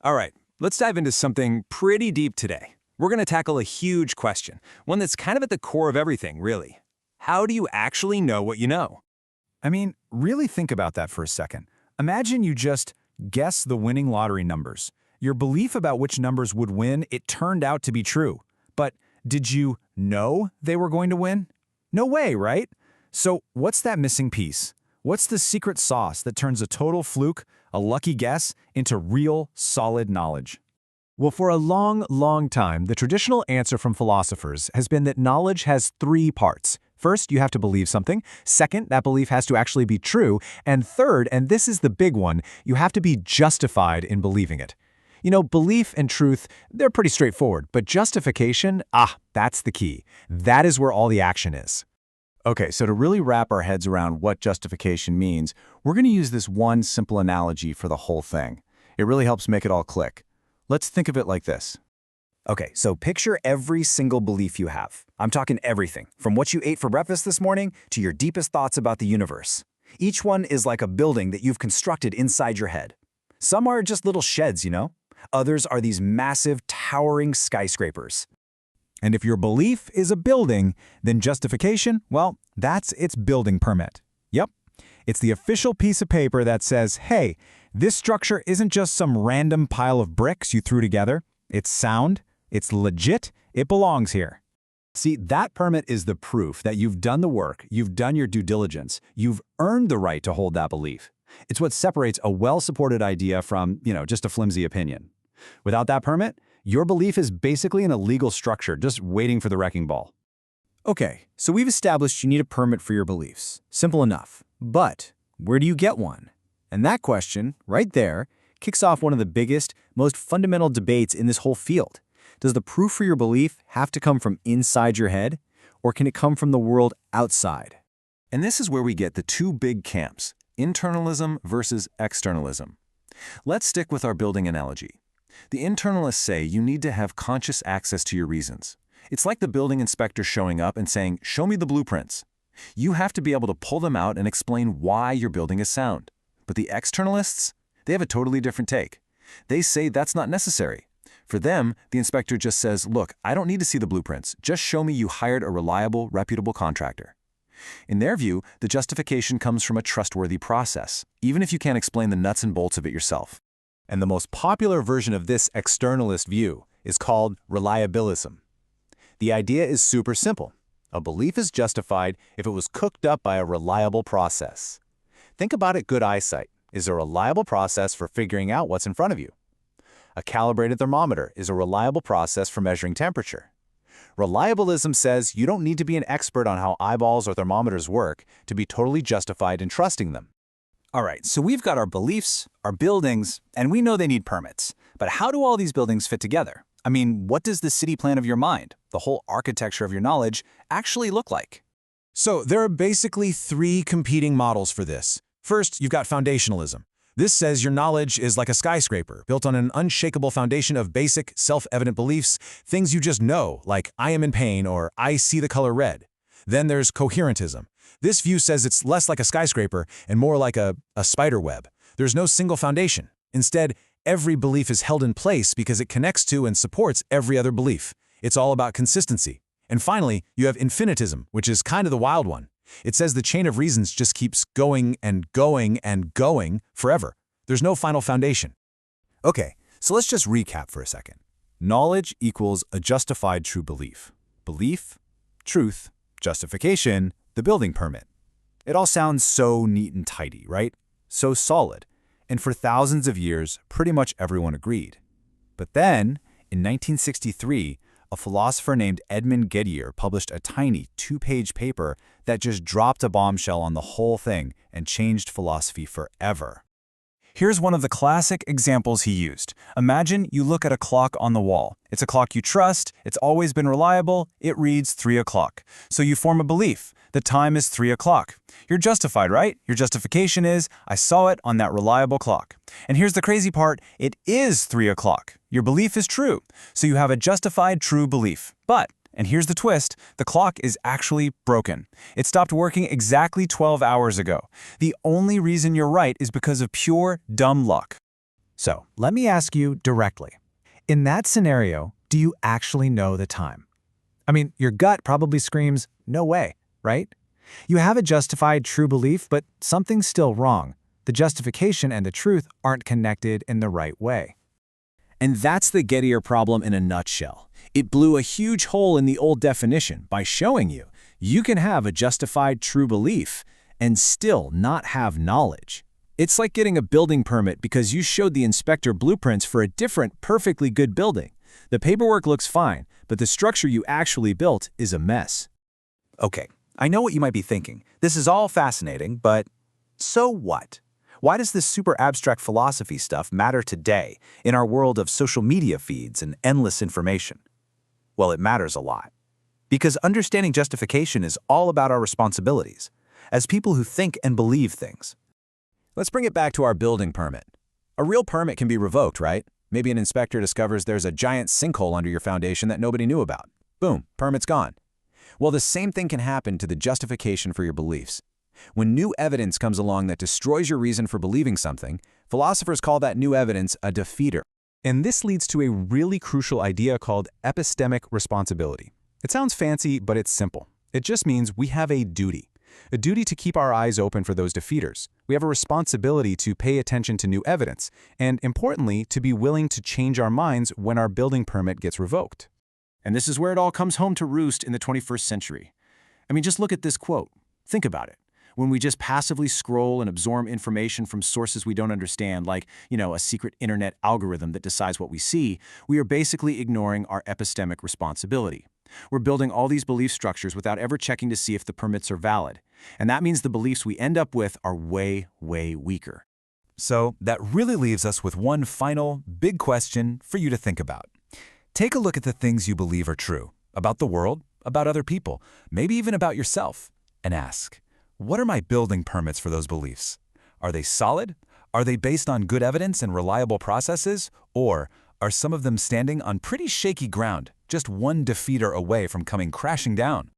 All right, let's dive into something pretty deep today. We're going to tackle a huge question, one that's kind of at the core of everything, really. How do you actually know what you know? I mean, really think about that for a second. Imagine you just guess the winning lottery numbers. Your belief about which numbers would win, it turned out to be true. But did you know they were going to win? No way, right? So what's that missing piece? What's the secret sauce that turns a total fluke, a lucky guess, into real, solid knowledge? Well, for a long, long time, the traditional answer from philosophers has been that knowledge has three parts. First, you have to believe something. Second, that belief has to actually be true. And third, and this is the big one, you have to be justified in believing it. You know, belief and truth, they're pretty straightforward, but justification, that's the key. That is where all the action is. Okay, so to really wrap our heads around what justification means, we're going to use this one simple analogy for the whole thing. It really helps make it all click. Let's think of it like this. Okay, so picture every single belief you have. I'm talking everything, from what you ate for breakfast this morning to your deepest thoughts about the universe. Each one is like a building that you've constructed inside your head. Some are just little sheds, you know? Others are these massive, towering skyscrapers. And if your belief is a building, then justification, well, that's its building permit. Yep, it's the official piece of paper that says, hey, this structure isn't just some random pile of bricks you threw together. It's sound, it's legit, it belongs here. See, that permit is the proof that you've done the work, you've done your due diligence, you've earned the right to hold that belief. It's what separates a well-supported idea from, just a flimsy opinion. Without that permit, your belief is basically an illegal structure just waiting for the wrecking ball. Okay, so we've established you need a permit for your beliefs. Simple enough. But where do you get one? And that question, right there, kicks off one of the biggest, most fundamental debates in this whole field. Does the proof for your belief have to come from inside your head, or can it come from the world outside? And this is where we get the two big camps, internalism versus externalism. Let's stick with our building analogy. The internalists say you need to have conscious access to your reasons. It's like the building inspector showing up and saying, show me the blueprints. You have to be able to pull them out and explain why your building is sound. But the externalists, they have a totally different take. They say that's not necessary. For them, the inspector just says, look, I don't need to see the blueprints. Just show me you hired a reliable, reputable contractor. In their view, the justification comes from a trustworthy process, even if you can't explain the nuts and bolts of it yourself. And the most popular version of this externalist view is called reliabilism. The idea is super simple. A belief is justified if it was cooked up by a reliable process. Think about it: good eyesight is a reliable process for figuring out what's in front of you. A calibrated thermometer is a reliable process for measuring temperature. Reliabilism says you don't need to be an expert on how eyeballs or thermometers work to be totally justified in trusting them. All right, so we've got our beliefs, our buildings, and we know they need permits. But how do all these buildings fit together? I mean, what does the city plan of your mind, the whole architecture of your knowledge, actually look like? So there are basically three competing models for this. First, you've got foundationalism. This says your knowledge is like a skyscraper, built on an unshakable foundation of basic, self-evident beliefs, things you just know, like I am in pain or I see the color red. Then there's coherentism. This view says it's less like a skyscraper and more like a spider web. There's no single foundation. Instead, every belief is held in place because it connects to and supports every other belief. It's all about consistency. And finally, you have infinitism, which is kind of the wild one. It says the chain of reasons just keeps going and going and going forever. There's no final foundation. Okay, so let's just recap for a second. Knowledge equals a justified true belief. Belief, truth, justification, the building permit. It all sounds so neat and tidy, right? So solid. And for thousands of years, pretty much everyone agreed. But then, in 1963, a philosopher named Edmund Gettier published a tiny 2-page paper that just dropped a bombshell on the whole thing and changed philosophy forever. Here's one of the classic examples he used. Imagine you look at a clock on the wall. It's a clock you trust, it's always been reliable, it reads 3 o'clock. So you form a belief. The time is 3 o'clock. You're justified, right? Your justification is, I saw it on that reliable clock. And here's the crazy part, it is 3 o'clock. Your belief is true. So you have a justified true belief. But, and here's the twist, the clock is actually broken. It stopped working exactly 12 hours ago. The only reason you're right is because of pure dumb luck. So, let me ask you directly. In that scenario, do you actually know the time? I mean, your gut probably screams, no way, right? You have a justified true belief, but something's still wrong. The justification and the truth aren't connected in the right way. And that's the Gettier problem in a nutshell. It blew a huge hole in the old definition by showing you can have a justified true belief and still not have knowledge. It's like getting a building permit because you showed the inspector blueprints for a different, perfectly good building. The paperwork looks fine, but the structure you actually built is a mess. Okay, I know what you might be thinking. This is all fascinating, but so what? Why does this super abstract philosophy stuff matter today in our world of social media feeds and endless information? Well, it matters a lot. Because understanding justification is all about our responsibilities as people who think and believe things. Let's bring it back to our building permit. A real permit can be revoked, right? Maybe an inspector discovers there's a giant sinkhole under your foundation that nobody knew about. Boom, permit's gone. Well, the same thing can happen to the justification for your beliefs. When new evidence comes along that destroys your reason for believing something, philosophers call that new evidence a defeater. And this leads to a really crucial idea called epistemic responsibility. It sounds fancy, but it's simple. It just means we have a duty to keep our eyes open for those defeaters. We have a responsibility to pay attention to new evidence, and importantly, to be willing to change our minds when our building permit gets revoked. And this is where it all comes home to roost in the 21st century. I mean, just look at this quote. Think about it. When we just passively scroll and absorb information from sources we don't understand, like, a secret internet algorithm that decides what we see, we are basically ignoring our epistemic responsibility. We're building all these belief structures without ever checking to see if the permits are valid. And that means the beliefs we end up with are way, way weaker. So that really leaves us with one final, big question for you to think about. Take a look at the things you believe are true, about the world, about other people, maybe even about yourself, and ask, what are my building permits for those beliefs? Are they solid? Are they based on good evidence and reliable processes? Or are some of them standing on pretty shaky ground, just one defeater away from coming crashing down?